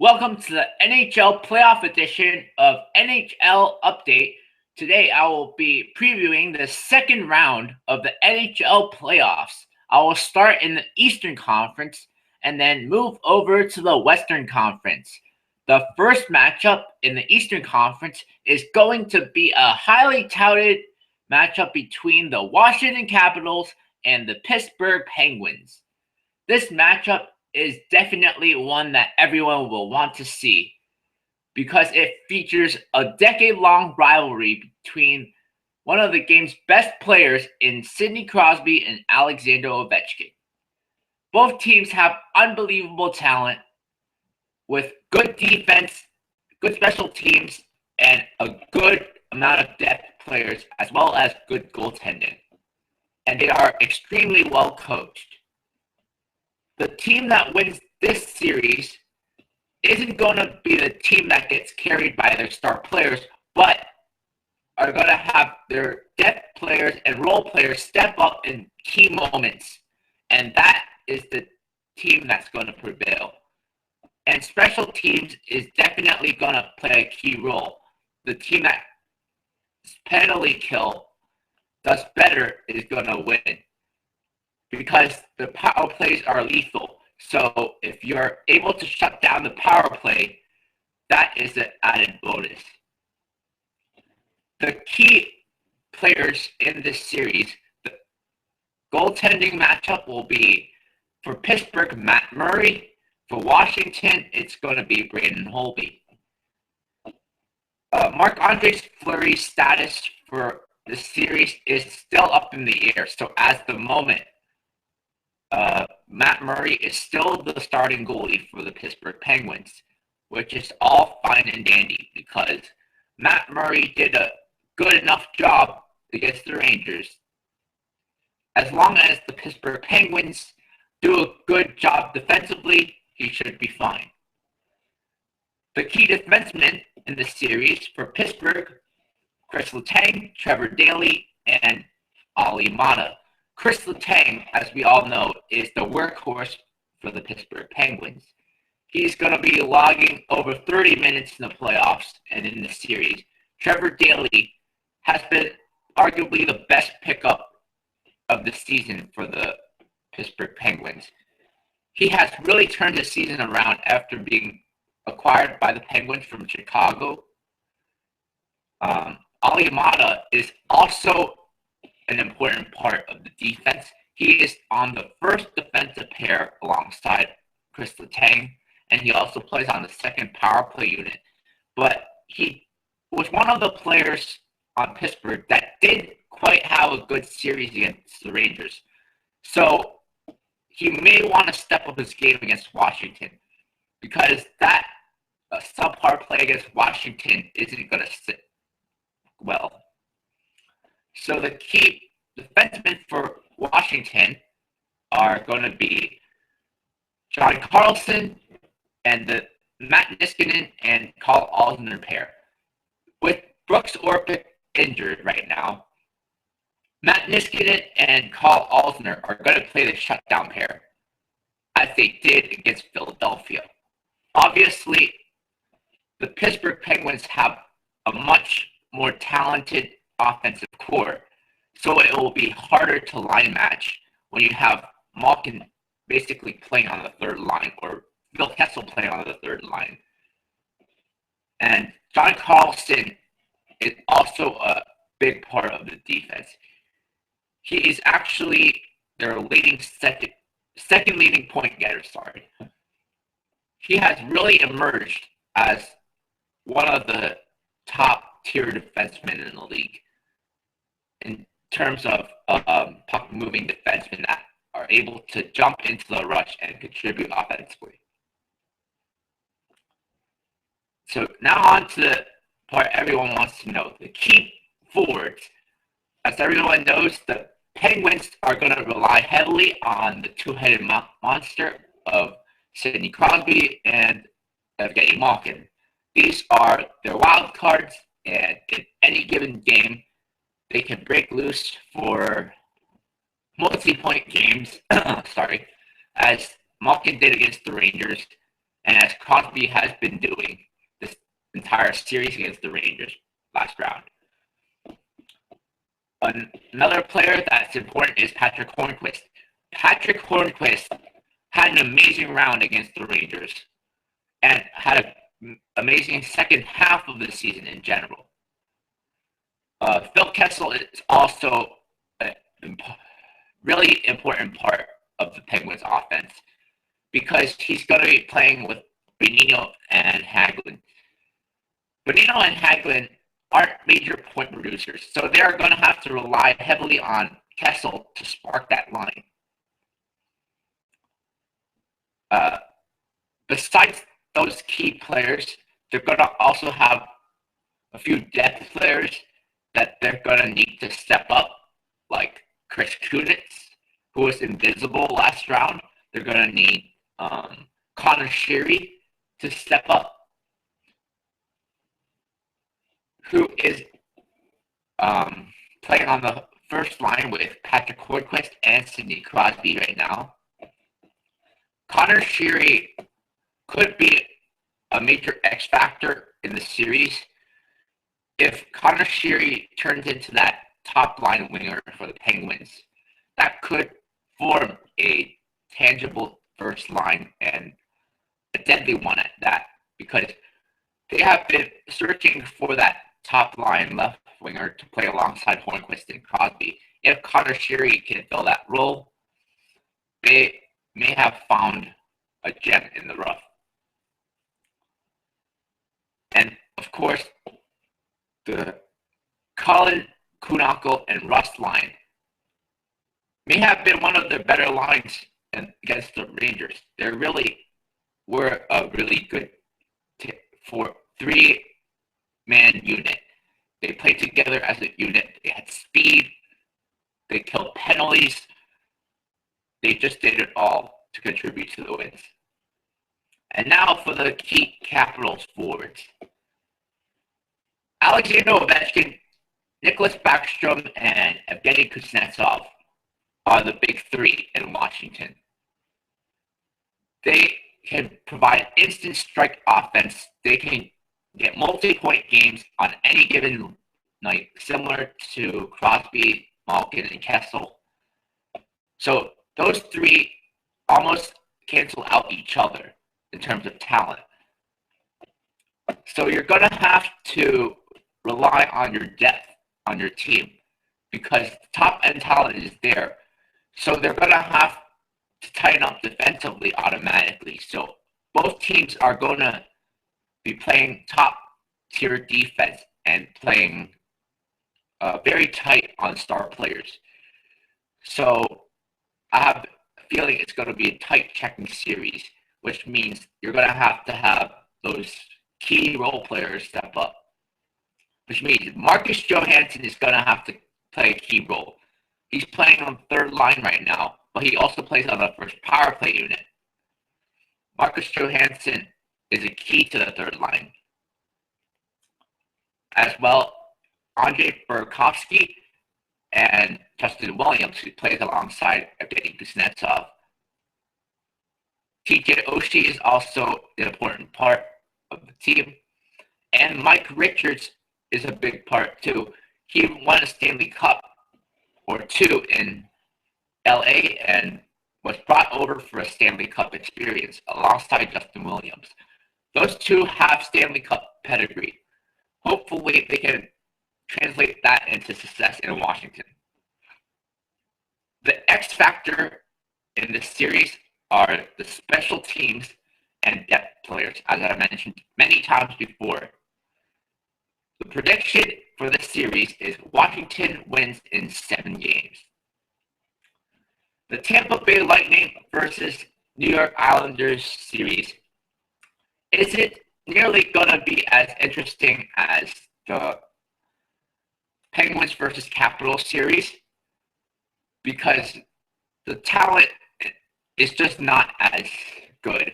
Welcome to the NHL playoff edition of NHL Update. Today I will be previewing the second round of the NHL playoffs. I will start in the Eastern Conference and then move over to the Western Conference. The first matchup in the Eastern Conference is going to be a highly touted matchup between the Washington Capitals and the Pittsburgh Penguins. This matchup is definitely one that everyone will want to see because it features a decade-long rivalry between one of the game's best players in Sidney Crosby and Alexander Ovechkin. Both teams have unbelievable talent with good defense, good special teams, and a good amount of depth players as well as good goaltending. And they are extremely well coached. The team that wins this series isn't going to be the team that gets carried by their star players, but are going to have their depth players and role players step up in key moments. And that is the team that's going to prevail. And special teams is definitely going to play a key role. The team that penalty kill does better is going to win, because the power plays are lethal. So if you're able to shut down the power play, that is an added bonus. The key players in this series, the goaltending matchup will be for Pittsburgh, Matt Murray. For Washington, it's going to be Braden Holtby. Marc-Andre Fleury's status for the series is still up in the air. So as the moment, Matt Murray is still the starting goalie for the Pittsburgh Penguins, which is all fine and dandy because Matt Murray did a good enough job against the Rangers. As long as the Pittsburgh Penguins do a good job defensively, he should be fine. The key defensemen in the series for Pittsburgh, Chris Letang, Trevor Daley, and Ali Mata. Chris Letang, as we all know, is the workhorse for the Pittsburgh Penguins. He's going to be logging over 30 minutes in the playoffs and in the series. Trevor Daley has been arguably the best pickup of the season for the Pittsburgh Penguins. He has really turned his season around after being acquired by the Penguins from Chicago. Ali Mata is also an important part of the defense. He is on the first defensive pair alongside Chris Letang, and he also plays on the second power play unit. But he was one of the players on Pittsburgh that did quite have a good series against the Rangers. So he may want to step up his game against Washington, because that subpar play against Washington isn't going to sit well. So the key defensemen for Washington are going to be John Carlson and the Matt Niskanen and Carl Alsner pair. With Brooks Orpik injured right now, Matt Niskanen and Carl Alsner are going to play the shutdown pair, as they did against Philadelphia. Obviously, the Pittsburgh Penguins have a much more talented offensive core, so it will be harder to line match when you have Malkin basically playing on the third line, or Phil Kessel playing on the third line. And John Carlson is also a big part of the defense. He is actually their leading second leading point getter. He has really emerged as one of the top tier defensemen in the league in terms of puck-moving defensemen that are able to jump into the rush and contribute offensively. So now on to the part everyone wants to know, the key forwards. As everyone knows, the Penguins are going to rely heavily on the two-headed monster of Sidney Crosby and Evgeny Malkin. These are their wild cards, and in any given game, they can break loose for multi-point games, as Malkin did against the Rangers, and as Crosby has been doing this entire series against the Rangers last round. Another player that's important is Patrick Hornqvist. Patrick Hornqvist had an amazing round against the Rangers and had an amazing second half of the season in general. Phil Kessel is also a really important part of the Penguins offense because he's going to be playing with Bonino and Hagelin. Bonino and Hagelin aren't major point producers, so they're going to have to rely heavily on Kessel to spark that line. Besides those key players, they're going to also have a few depth players that they're going to need to step up, like Chris Kunitz, who was invisible last round. They're going to need Connor Sheary to step up, who is playing on the first line with Patrick Hornqvist and Sidney Crosby right now. Connor Sheary could be a major X factor in the series if Connor Sheary turns into that top line winger for the Penguins. That could form a tangible first line and a deadly one at that, because they have been searching for that top line left winger to play alongside Hornqvist and Crosby. If Connor Sheary can fill that role, they may have found a gem in the rough. And of course, the Colin, Kunakl, and Rust line may have been one of the better lines against the Rangers. They really were a really good for three-man unit. They played together as a unit. They had speed. They killed penalties. They just did it all to contribute to the wins. And now for the key Capitals forwards. Alexander Ovechkin, Nicholas Backstrom, and Evgeny Kuznetsov are the big three in Washington. They can provide instant strike offense. They can get multi-point games on any given night, similar to Crosby, Malkin, and Kessel. So those three almost cancel out each other in terms of talent. So you're going to have to rely on your depth on your team because top end talent is there. So they're going to have to tighten up defensively automatically. So both teams are going to be playing top tier defense and playing very tight on star players. So I have a feeling it's going to be a tight checking series, which means you're going to have those key role players step up, which means Marcus Johansson is going to have to play a key role. He's playing on third line right now, but he also plays on the first power play unit. Marcus Johansson is a key to the third line. As well, Andrei Burakovsky and Justin Williams, who plays alongside Evgeny Kuznetsov. TJ Oshie is also an important part of the team. And Mike Richards is a big part too. He won a Stanley Cup or two in LA and was brought over for a Stanley Cup experience alongside Justin Williams. Those two have Stanley Cup pedigree. Hopefully they can translate that into success in Washington. The X factor in this series are the special teams and depth players, as I mentioned many times before. The prediction for this series is Washington wins in 7 games. The Tampa Bay Lightning versus New York Islanders series isn't nearly going to be as interesting as the Penguins versus Capitals series because the talent is just not as good.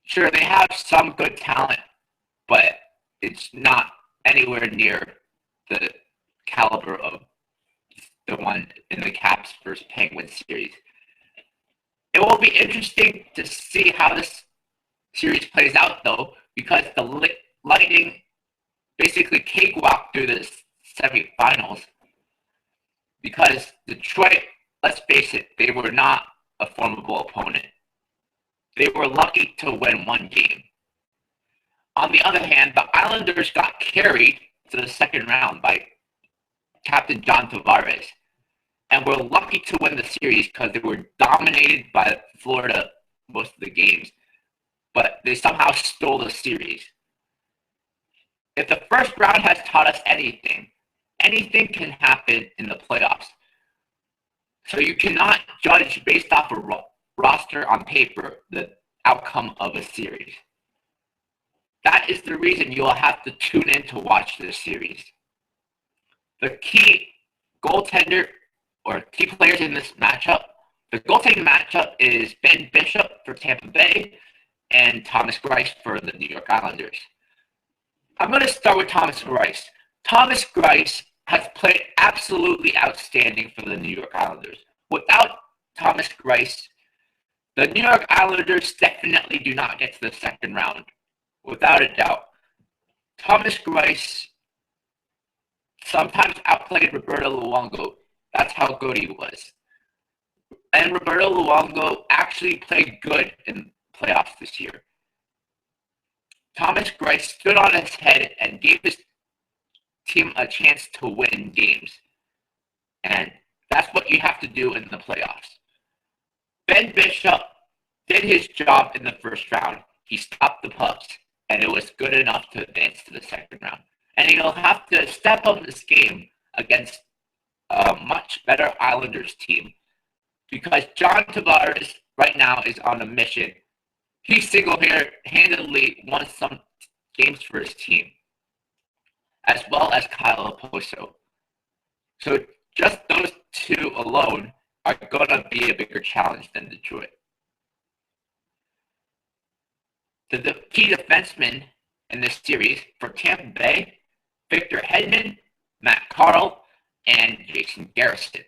Sure, they have some good talent, but it's not anywhere near the caliber of the one in the Caps versus Penguins series. It will be interesting to see how this series plays out, though, because the Lightning basically cakewalked through the semifinals. Because Detroit, let's face it, they were not a formidable opponent. They were lucky to win one game. On the other hand, the Islanders got carried to the second round by Captain John Tavares, and were lucky to win the series because they were dominated by Florida most of the games, but they somehow stole the series. If the first round has taught us anything, anything can happen in the playoffs. So you cannot judge based off a roster on paper the outcome of a series. That is the reason you will have to tune in to watch this series. The key goaltender or key players in this matchup, the goaltending matchup is Ben Bishop for Tampa Bay and Thomas Greiss for the New York Islanders. I'm going to start with Thomas Greiss. Thomas Greiss has played absolutely outstanding for the New York Islanders. Without Thomas Greiss, the New York Islanders definitely do not get to the second round, without a doubt. Thomas Greiss sometimes outplayed Roberto Luongo. That's how good he was. And Roberto Luongo actually played good in playoffs this year. Thomas Greiss stood on his head and gave his team a chance to win games. And that's what you have to do in the playoffs. Ben Bishop did his job in the first round. He stopped the pucks, and it was good enough to advance to the second round. And he'll have to step up this game against a much better Islanders team because John Tavares right now is on a mission. He single-handedly won some games for his team, as well as Kyle Oposo. So just those two alone are going to be a bigger challenge than Detroit. The key defensemen in this series for Tampa Bay, Victor Hedman, Matt Carle, and Jason Garrison.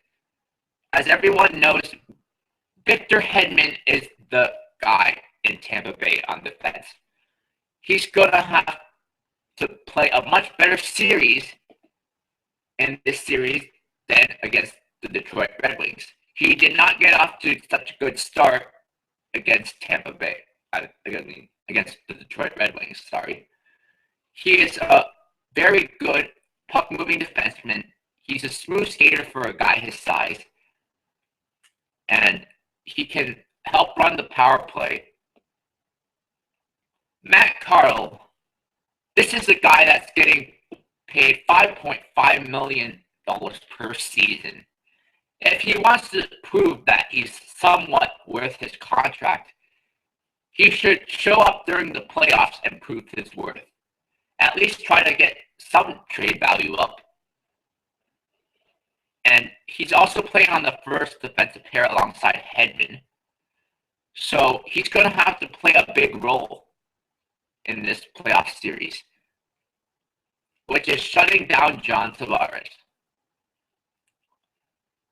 As everyone knows, Victor Hedman is the guy in Tampa Bay on defense. He's going to have to play a much better series in this series than against the Detroit Red Wings. He did not get off to such a good start against Tampa Bay. Against the Detroit Red Wings, He is a very good puck-moving defenseman. He's a smooth skater for a guy his size. And he can help run the power play. Matt Carle, this is a guy that's getting paid $5.5 million per season. If he wants to prove that he's somewhat worth his contract, he should show up during the playoffs and prove his worth. At least try to get some trade value up. And he's also playing on the first defensive pair alongside Hedman. So he's going to have to play a big role in this playoff series, which is shutting down John Tavares.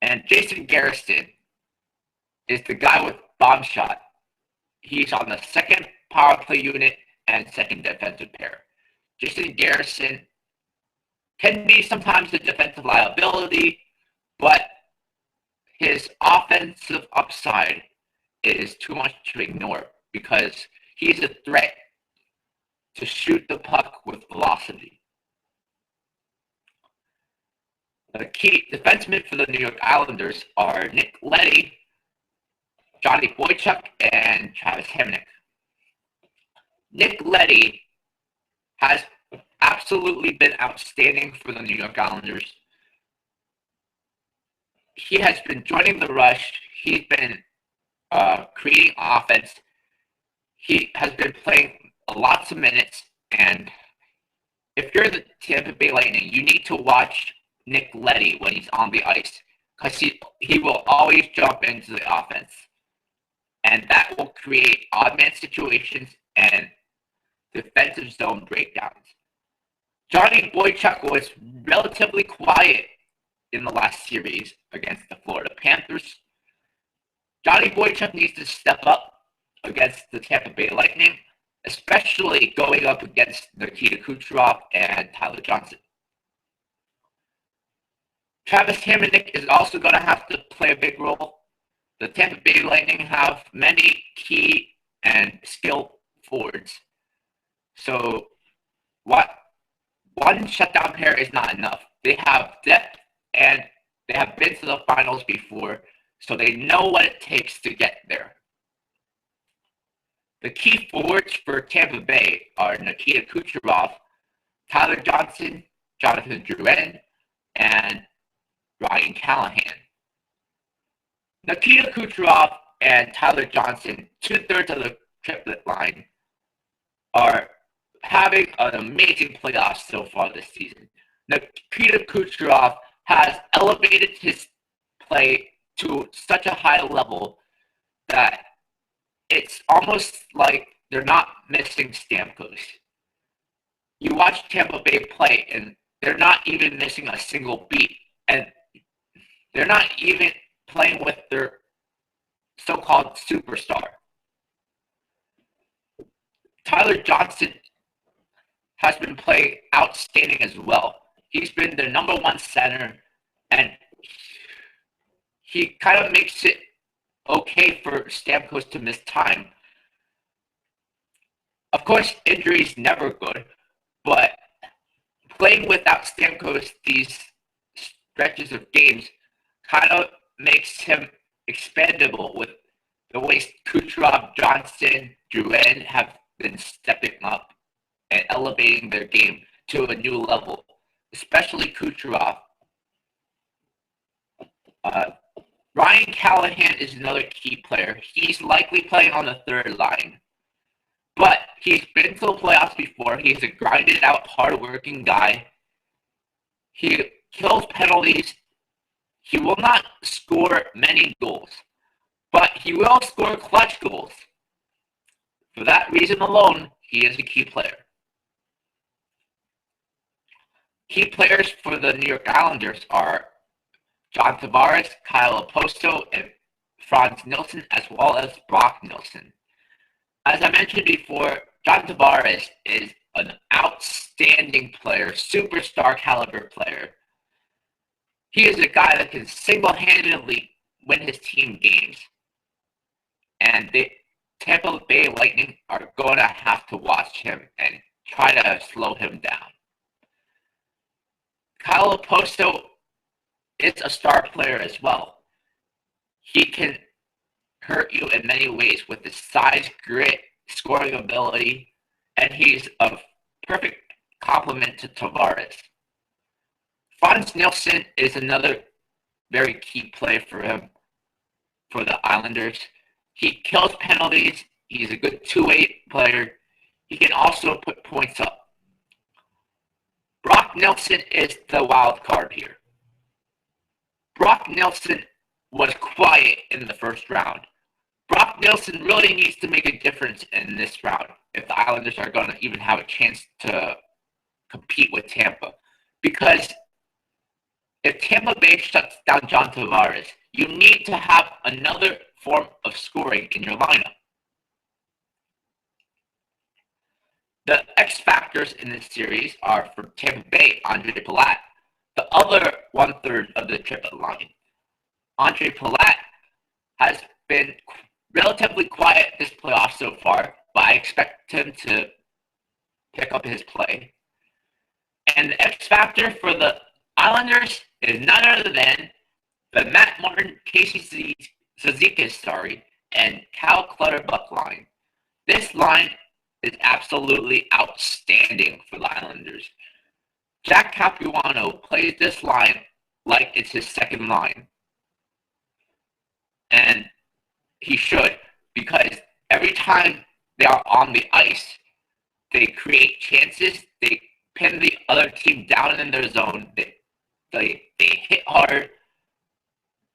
And Jason Garrison is the guy with bomb shot. He's on the second power play unit and second defensive pair. Jason Garrison can be sometimes a defensive liability, but his offensive upside is too much to ignore because he's a threat to shoot the puck with velocity. The key defensemen for the New York Islanders are Nick Leddy, Johnny Boychuk, and Travis Hamonic. Nick Leddy has absolutely been outstanding for the New York Islanders. He has been joining the rush. He's been creating offense. He has been playing lots of minutes. And if you're the Tampa Bay Lightning, you need to watch Nick Leddy when he's on the ice because he will always jump into the offense. And that will create odd man situations and defensive zone breakdowns. Johnny Boychuk was relatively quiet in the last series against the Florida Panthers. Johnny Boychuk needs to step up against the Tampa Bay Lightning, especially going up against Nikita Kucherov and Tyler Johnson. Travis Hamonic is also going to have to play a big role. The Tampa Bay Lightning have many key and skilled forwards. So one shutdown pair is not enough. They have depth and they have been to the finals before, so they know what it takes to get there. The key forwards for Tampa Bay are Nikita Kucherov, Tyler Johnson, Jonathan Drouin, and Ryan Callahan. Nikita Kucherov and Tyler Johnson, 2/3 of the triplet line, are having an amazing playoffs so far this season. Nikita Kucherov has elevated his play to such a high level that it's almost like they're not missing Stamkos. You watch Tampa Bay play, and they're not even missing a single beat, and they're not even playing with their so-called superstar. Tyler Johnson has been playing outstanding as well. He's been the number one center, and he kind of makes it okay for Stamkos to miss time. Of course, injuries never good, but playing without Stamkos these stretches of games kind of makes him expendable with the way Kucherov, Johnson, Drouin have been stepping up and elevating their game to a new level, especially Kucherov. Ryan Callahan is another key player. He's likely playing on the third line, but he's been to the playoffs before. He's a grinded-out, hard-working guy. He kills penalties. He will not score many goals, but he will score clutch goals. For that reason alone, he is a key player. Key players for the New York Islanders are John Tavares, Kyle Oposto, and Franz Nielsen, as well as Brock Nielsen. As I mentioned before, John Tavares is an outstanding player, superstar caliber player. He is a guy that can single-handedly win his team games. And the Tampa Bay Lightning are going to have to watch him and try to slow him down. Kyle Oposto is a star player as well. He can hurt you in many ways with his size, grit, scoring ability, and he's a perfect complement to Tavares. Franz Nielsen is another very key play for him, for the Islanders. He kills penalties. He's a good two-way player. He can also put points up. Brock Nielsen is the wild card here. Brock Nielsen was quiet in the first round. Brock Nielsen really needs to make a difference in this round if the Islanders are going to even have a chance to compete with Tampa. Because if Tampa Bay shuts down John Tavares, you need to have another form of scoring in your lineup. The X factors in this series are for Tampa Bay, Andre Palat, the other 1/3 of the triplet line. Andre Palat has been relatively quiet this playoff so far, but I expect him to pick up his play. And the X factor for the Islanders is none other than the Matt Martin, Casey Cizikas, and Cal Clutterbuck line. This line is absolutely outstanding for the Islanders. Jack Capuano plays this line like it's his second line. And he should, because every time they are on the ice, they create chances, they pin the other team down in their zone, they hit hard,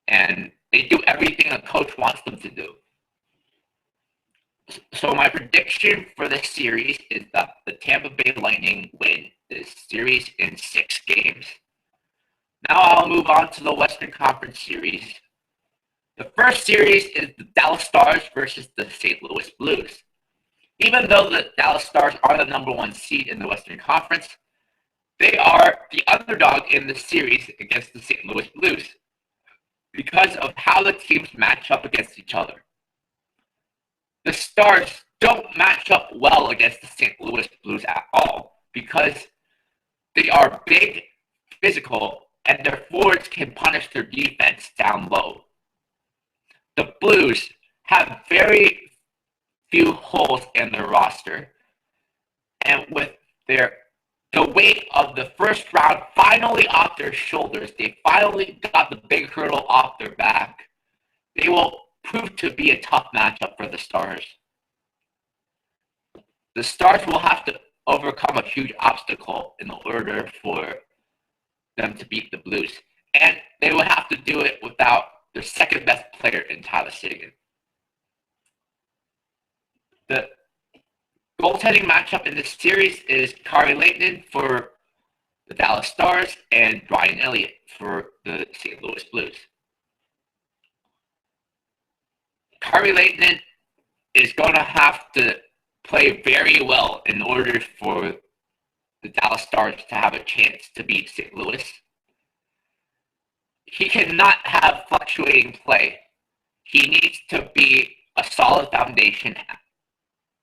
and they do everything a coach wants them to do. So my prediction for this series is that the Tampa Bay Lightning win this series in 6 games. Now I'll move on to the Western Conference Series. The first series is the Dallas Stars versus the St. Louis Blues. Even though the Dallas Stars are the number one seed in the Western Conference, they are the underdog in the series against the St. Louis Blues because of how the teams match up against each other. The Stars don't match up well against the St. Louis Blues at all because they are big, physical, and their forwards can punish their defense down low. The Blues have very few holes in their roster, and with the weight of the first round finally off their shoulders, they finally got the big hurdle off their back. They will prove to be a tough matchup for the Stars. The Stars will have to overcome a huge obstacle in order for them to beat the Blues, and they will have to do it without their second best player in Tyler Seguin. The goaltending matchup in this series is Kari Lehtonen for the Dallas Stars and Brian Elliott for the St. Louis Blues. Kari Lehtonen is going to have to play very well in order for the Dallas Stars to have a chance to beat St. Louis. He cannot have fluctuating play. He needs to be a solid foundation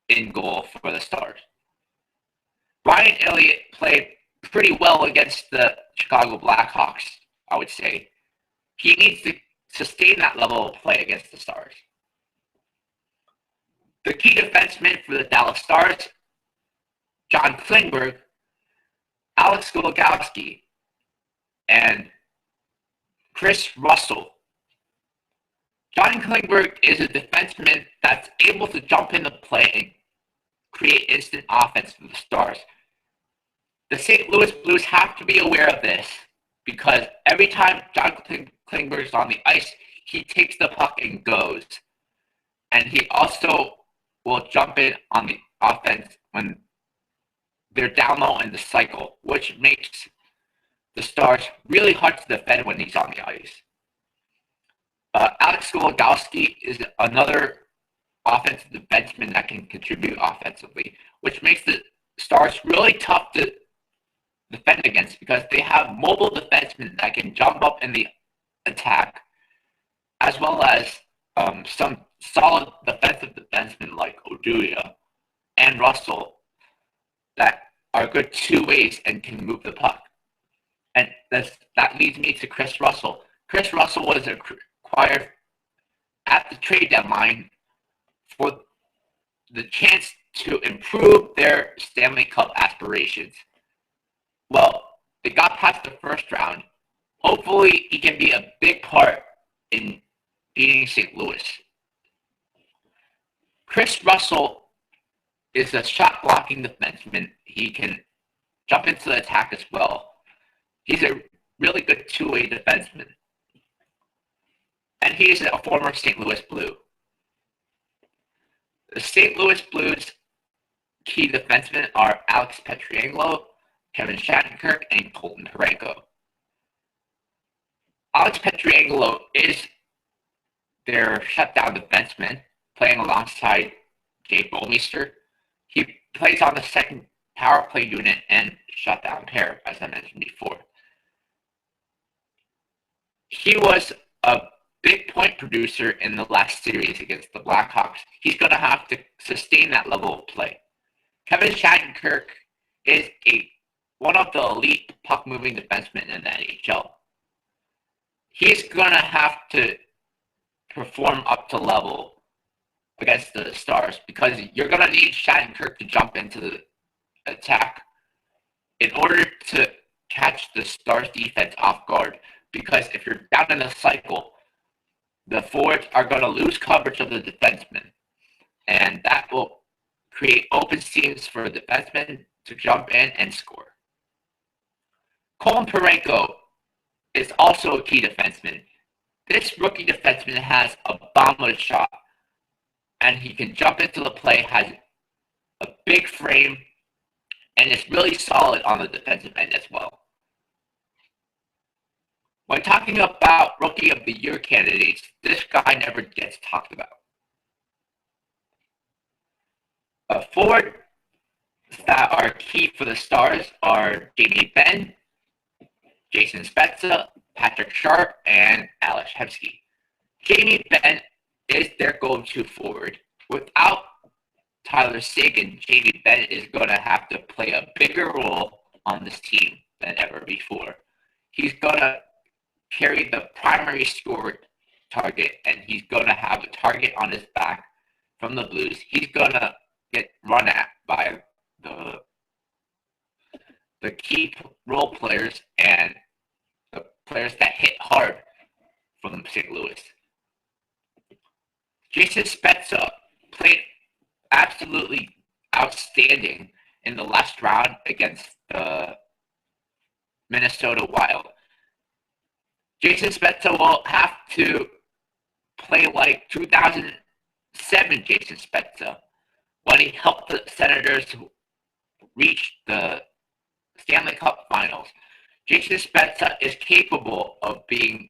in goal for the Stars. Brian Elliott played pretty well against the Chicago Blackhawks, I would say. He needs to sustain that level of play against the Stars. The key defensemen for the Dallas Stars, John Klingberg, Alex Goligoski, and Chris Russell. John Klingberg is a defenseman that's able to jump into play and create instant offense for the Stars. The St. Louis Blues have to be aware of this because every time John Klingberg is on the ice, he takes the puck and goes. And he also will jump in on the offense when they're down low in the cycle, which makes the Stars really hard to defend when he's on the ice. Alex Goligoski is another offensive defenseman that can contribute offensively, which makes the Stars really tough to defend against because they have mobile defensemen that can jump up in the attack, as well as some solid defensive defensemen like Oduya and Russell that are good two ways and can move the puck. And that leads me to Chris Russell. Chris Russell was acquired at the trade deadline for the chance to improve their Stanley Cup aspirations. Well, they got past the first round. Hopefully, he can be a big part in beating St. Louis. Chris Russell is a shot-blocking defenseman. He can jump into the attack as well. He's a really good two-way defenseman. And he is a former St. Louis Blue. The St. Louis Blues key defensemen are Alex Pietrangelo, Kevin Shattenkirk, and Colton Parayko. Alex Pietrangelo is their shutdown defenseman, playing alongside Jay Bouwmeester. He plays on the second power play unit and shutdown pair, as I mentioned before. He was a big point producer in the last series against the Blackhawks. He's going to have to sustain that level of play. Kevin Shattenkirk is one of the elite puck-moving defensemen in the NHL. He's going to have to perform up to level against the Stars because you're going to need Shattenkirk to jump into the attack in order to catch the Stars defense off guard. Because if you're down in the cycle, the forwards are going to lose coverage of the defenseman. And that will create open seams for the defenseman to jump in and score. Colton Parayko is also a key defenseman. This rookie defenseman has a bomb-load shot, and he can jump into the play, has a big frame, and is really solid on the defensive end as well. When talking about Rookie of the Year candidates, this guy never gets talked about. Forwards that are key for the Stars are Jamie Benn, Jason Spezza, Patrick Sharp, and Alex Hemsky. Jamie Benn is their go-to forward. Without Tyler Seguin, Jamie Benn is going to have to play a bigger role on this team than ever before. He's going to carry the primary scorer target, and he's going to have a target on his back from the Blues. He's going to get run at by the key role players and the players that hit hard from St. Louis. Jason Spezza played absolutely outstanding in the last round against the Minnesota Wild. Jason Spezza will have to play like 2007 Jason Spezza when he helped the Senators reach the Stanley Cup Finals. Jason Spezza is capable of being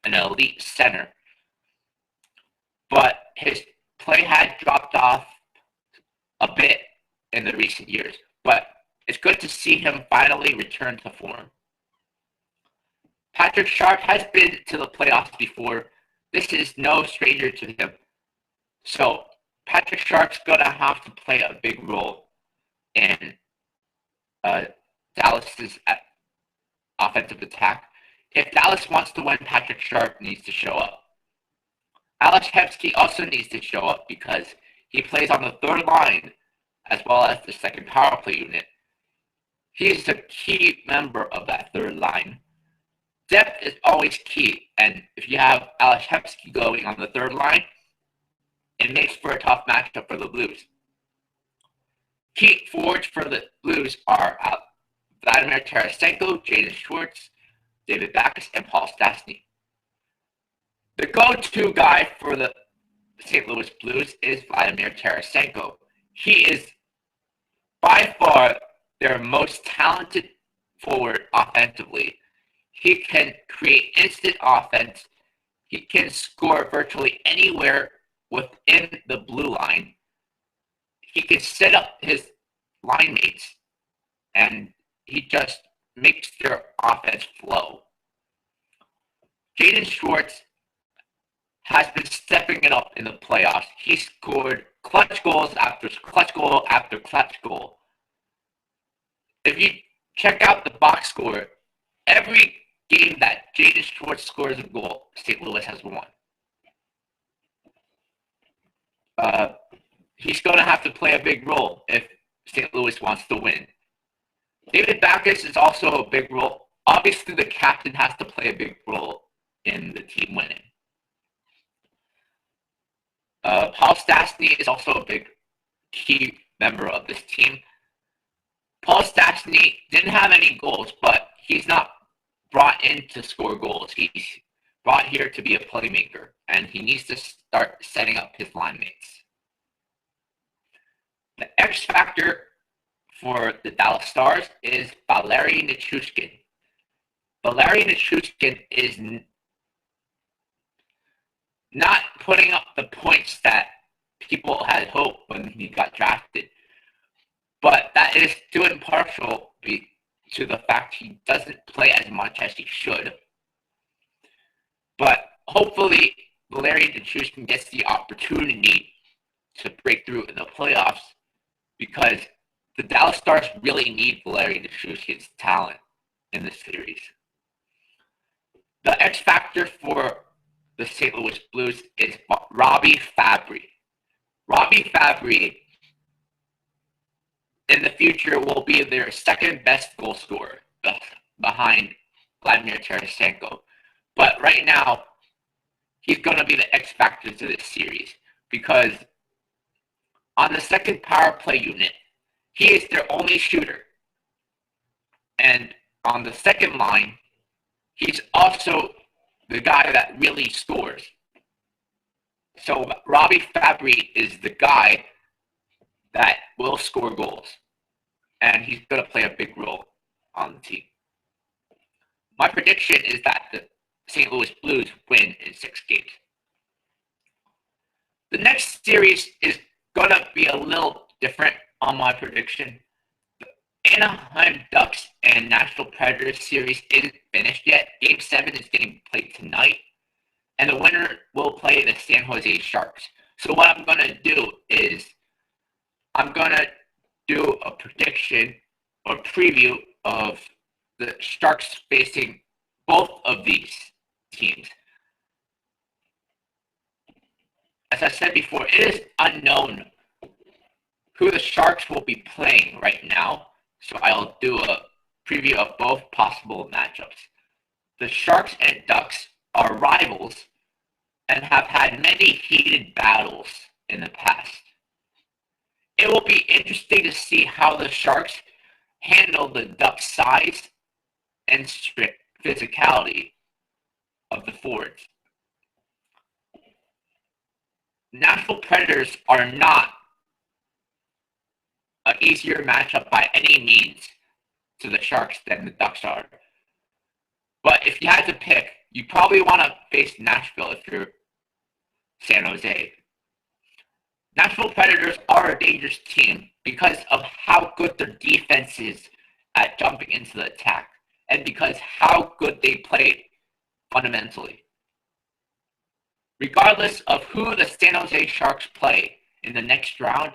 an elite center, but his play had dropped off a bit in the recent years. But it's good to see him finally return to form. Patrick Sharp has been to the playoffs before. This is no stranger to him. So Patrick Sharp's going to have to play a big role in Dallas's offensive attack. If Dallas wants to win, Patrick Sharp needs to show up. Alex Hemsky also needs to show up because he plays on the third line as well as the second power play unit. He is a key member of that third line. Depth is always key, and if you have Alex Hemsky going on the third line, it makes for a tough matchup for the Blues. Key forwards for the Blues are Vladimir Tarasenko, Jaden Schwartz, David Backes, and Paul Stastny. The go-to guy for the St. Louis Blues is Vladimir Tarasenko. He is by far their most talented forward offensively. He can create instant offense. He can score virtually anywhere within the blue line. He can set up his line mates, and he just makes their offense flow. Jaden Schwartz has been stepping it up in the playoffs. He scored clutch goals after clutch goal after clutch goal. If you check out the box score, every game that Jaden Schwartz scores a goal, St. Louis has won. He's going to have to play a big role if St. Louis wants to win. David Backes is also a big role. Obviously, the captain has to play a big role in the team winning. Paul Stastny is also a big key member of this team. Paul Stastny didn't have any goals, but he's not brought in to score goals. He's brought here to be a playmaker, and he needs to start setting up his line mates. The X factor for the Dallas Stars is Valeri Nichushkin. Valeri Nichushkin is not putting up the points that people had hoped when he got drafted. But that is due in partial to the fact he doesn't play as much as he should. But hopefully, Valeri Nichushkin gets the opportunity to break through in the playoffs because the Dallas Stars really need Valeri Nichushkin's talent in this series. The X factor for the St. Louis Blues is Robbie Fabry. Robbie Fabry in the future will be their second best goal scorer behind Vladimir Tarasenko. But right now, he's going to be the X factor to this series because on the second power play unit, he is their only shooter. And on the second line, he's also the guy that really scores. So Robbie Fabry is the guy that will score goals. And he's going to play a big role on the team. My prediction is that the St. Louis Blues win in 6 games. The next series is going to be a little different on my prediction. The Anaheim Ducks and Nashville Predators series isn't finished yet. Game 7 is getting played tonight, and the winner will play the San Jose Sharks. So what I'm going to do is I'm going to do a prediction or preview of the Sharks facing both of these teams. As I said before, it is unknown who the Sharks will be playing right now, so I'll do a preview of both possible matchups. The Sharks and Ducks are rivals and have had many heated battles in the past. It will be interesting to see how the Sharks handle the Ducks' size and strict physicality of the forwards. Nashville Predators are not an easier matchup by any means to the Sharks than the Ducks are. But if you had to pick, you probably want to face Nashville if you're San Jose. Nashville Predators are a dangerous team because of how good their defense is at jumping into the attack and because how good they played fundamentally. Regardless of who the San Jose Sharks play in the next round,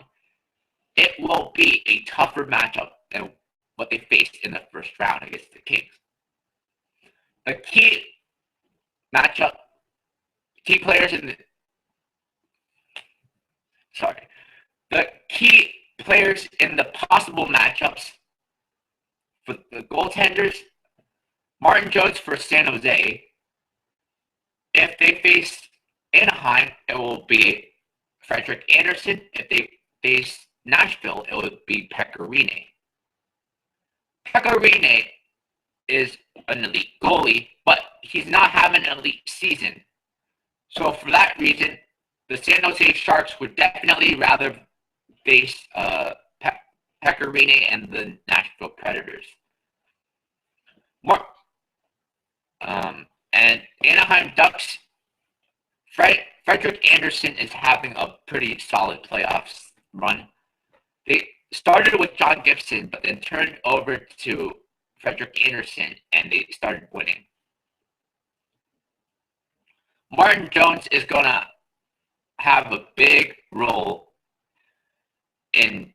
it will be a tougher matchup than what they faced in the first round against the Kings. The key matchup, key players in the key players in the possible matchups for the goaltenders, Martin Jones for San Jose. If they face Anaheim, it will be Frederik Andersen. If they face Nashville, it would be Pekka Rinne. Pekka Rinne is an elite goalie, but he's not having an elite season. So for that reason, the San Jose Sharks would definitely rather face Pekka Rinne and the Nashville Predators. And Anaheim Ducks, Frederik Andersen is having a pretty solid playoffs run. They started with John Gibson, but then turned over to Frederik Andersen, and they started winning. Martin Jones is going to have a big role in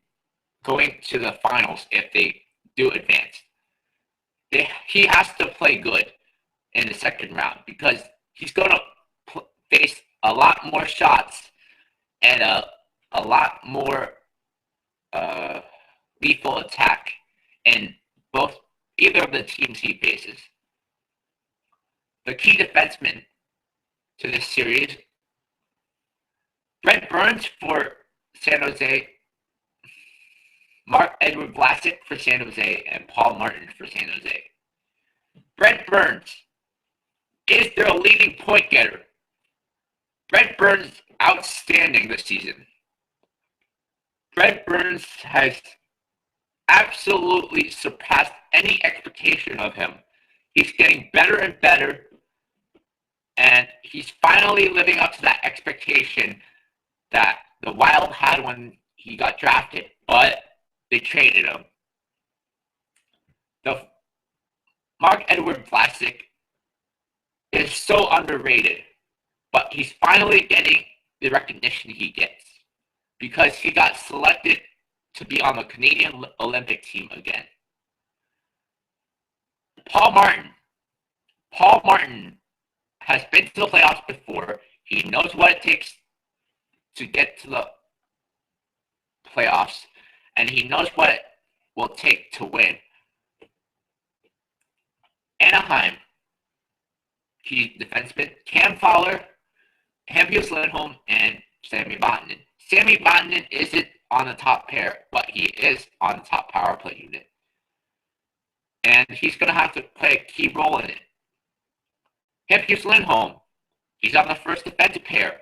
going to the finals if they do advance. He has to play good in the second round because he's going to face a lot more shots and a lot more lethal attack in either of the teams he faces. The key defenseman to this series, Brent Burns for San Jose, Marc-Edouard Vlasic for San Jose, and Paul Martin for San Jose. Brent Burns is their leading point getter. Brent Burns outstanding this season. Brent Burns has absolutely surpassed any expectation of him. He's getting better and better, and he's finally living up to that expectation that the Wild had when he got drafted, but they traded him. The Marc-Edouard Vlasic is so underrated, but he's finally getting the recognition he gets because he got selected to be on the Canadian Olympic team again. Paul Martin has been to the playoffs before. He knows what it takes to get to the playoffs, and he knows what it will take to win. Anaheim, key defenseman, Cam Fowler, Hampus Lindholm, and Sami Vatanen. Sami Vatanen isn't on the top pair, but he is on the top power play unit. And he's going to have to play a key role in it. Hampus Lindholm, he's on the first defensive pair.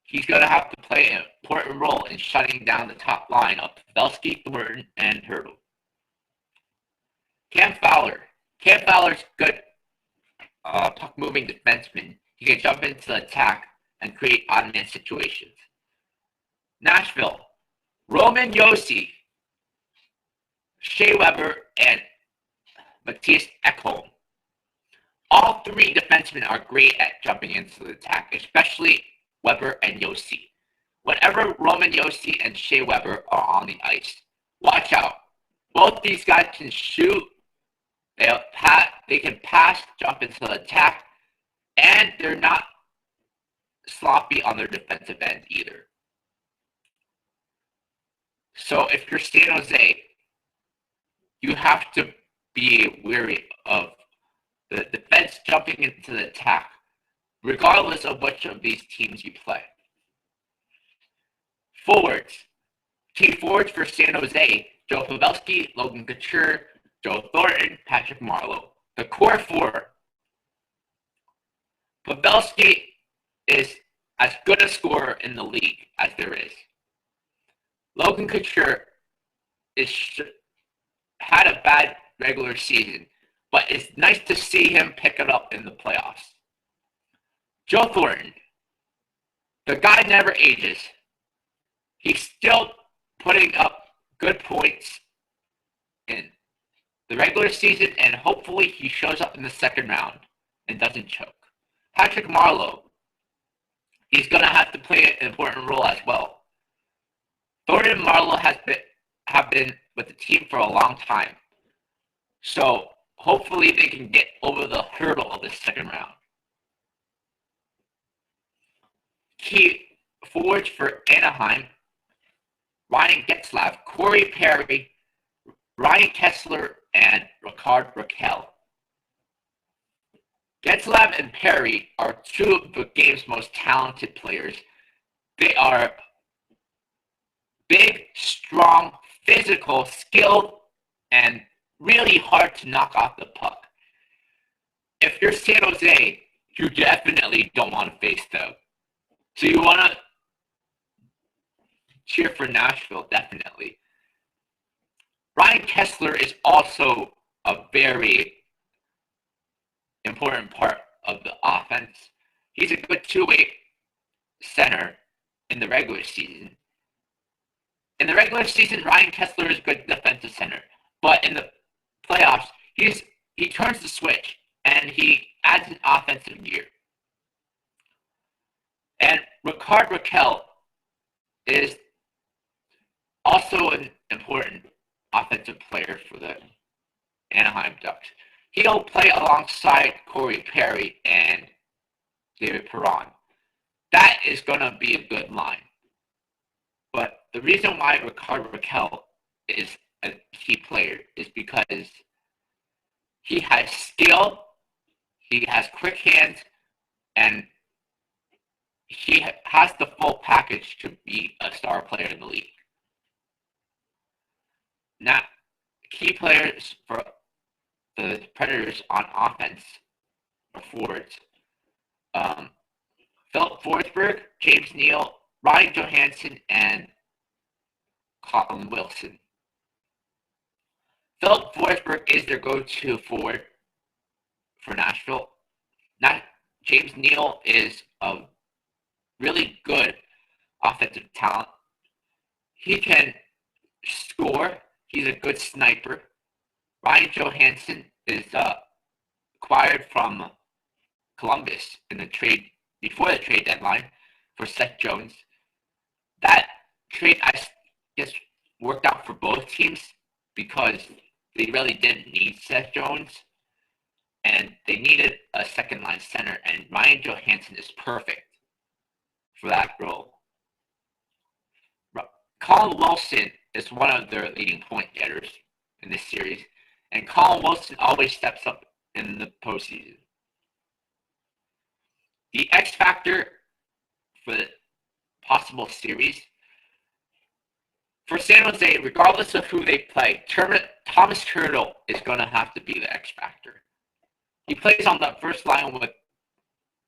He's going to have to play an important role in shutting down the top line of Pavelski, Thornton, and Hurdle. Cam Fowler's good. puck-moving defenseman. He can jump into the attack and create odd-man situations. Nashville, Roman Josi, Shea Weber, and Matthias Ekholm. All three defensemen are great at jumping into the attack, especially Weber and Josi. Whenever Roman Josi and Shea Weber are on the ice, watch out. Both these guys can shoot, they can pass, jump into the attack, and they're not sloppy on their defensive end either. So if you're San Jose, you have to be wary of the defense jumping into the attack, regardless of which of these teams you play. Forwards. Key forwards for San Jose: Joe Pavelski, Logan Couture, Joe Thornton, Patrick Marleau. The core four. Pavelski is as good a scorer in the league as there is. Logan Couture had a bad regular season, but it's nice to see him pick it up in the playoffs. Joe Thornton. The guy never ages. He's still putting up good points in the regular season, and hopefully he shows up in the second round and doesn't choke. Patrick Marleau, he's going to have to play an important role as well. Thornton and Marleau have been with the team for a long time, so hopefully they can get over the hurdle of the second round. Key forwards for Anaheim: Ryan Getzlaf, Corey Perry, Ryan Kesler, and Ricard Raquel. Getzlaf and Perry are two of the game's most talented players. They are big, strong, physical, skilled, and really hard to knock off the puck. If you're San Jose, you definitely don't want to face them. So you want to cheer for Nashville, definitely. Ryan Kesler is also a very important part of the offense. He's a good two-way center in the regular season. In the regular season, Ryan Kesler is a good defensive center. But in the playoffs, he turns the switch and he adds an offensive gear. And Ricard Raquel is also an important offensive player for the Anaheim Ducks. He'll play alongside Corey Perry and David Perron. That is going to be a good line. But the reason why Ricard Raquel is a key player is because he has skill, he has quick hands, and he has the full package to be a star player in the league. Now, key players for the Predators on offense are forwards: Philip Forsberg, James Neal, Ryan Johansson, and Colin Wilson. Philip Forsberg is their go-to forward for Nashville. James Neal is a really good offensive talent. He can score. He's a good sniper. Ryan Johansson is acquired from Columbus in the trade before the trade deadline for Seth Jones. That trade, I guess, worked out for both teams because they really didn't need Seth Jones, and they needed a second line center, and Ryan Johansson is perfect for that role. Colin Wilson is one of their leading point getters in this series, and Colin Wilson always steps up in the postseason. The X factor for the possible series for San Jose, regardless of who they play, Thomas Turtle is going to have to be the X factor. He plays on the first line with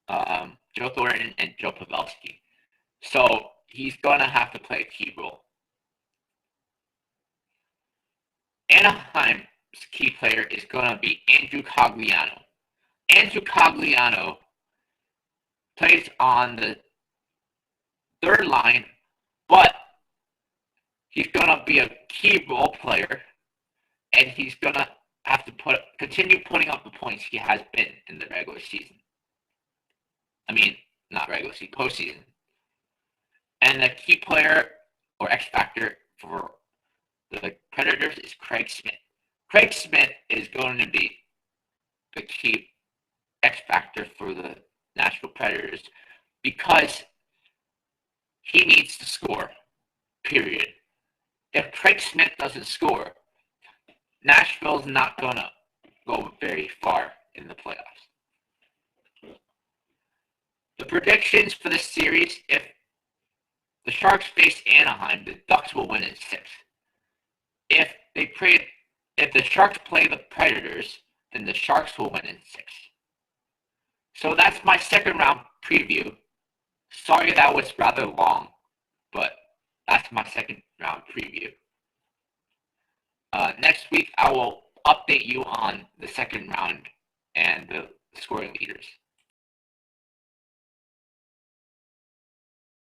Joe Thornton and Joe Pavelski, so he's going to have to play a key role. Anaheim's key player is going to be Andrew Cogliano. Andrew Cogliano plays on the third line, but he's going to be a key role player, and he's going to have to continue putting up the points he has been in the regular season. I mean, not regular season, postseason. And the key player or X factor for the Predators is Craig Smith. Craig Smith is going to be the key X factor for the Nashville Predators because he needs to score, period. If Craig Smith doesn't score, Nashville's not going to go very far in the playoffs. The predictions for this series, if the Sharks face Anaheim, the Ducks will win in 6. If the Sharks play the Predators, then the Sharks will win in 6. So that's my second round preview. Sorry that was rather long, but that's my second round preview. Next week, I will update you on the second round and the scoring leaders.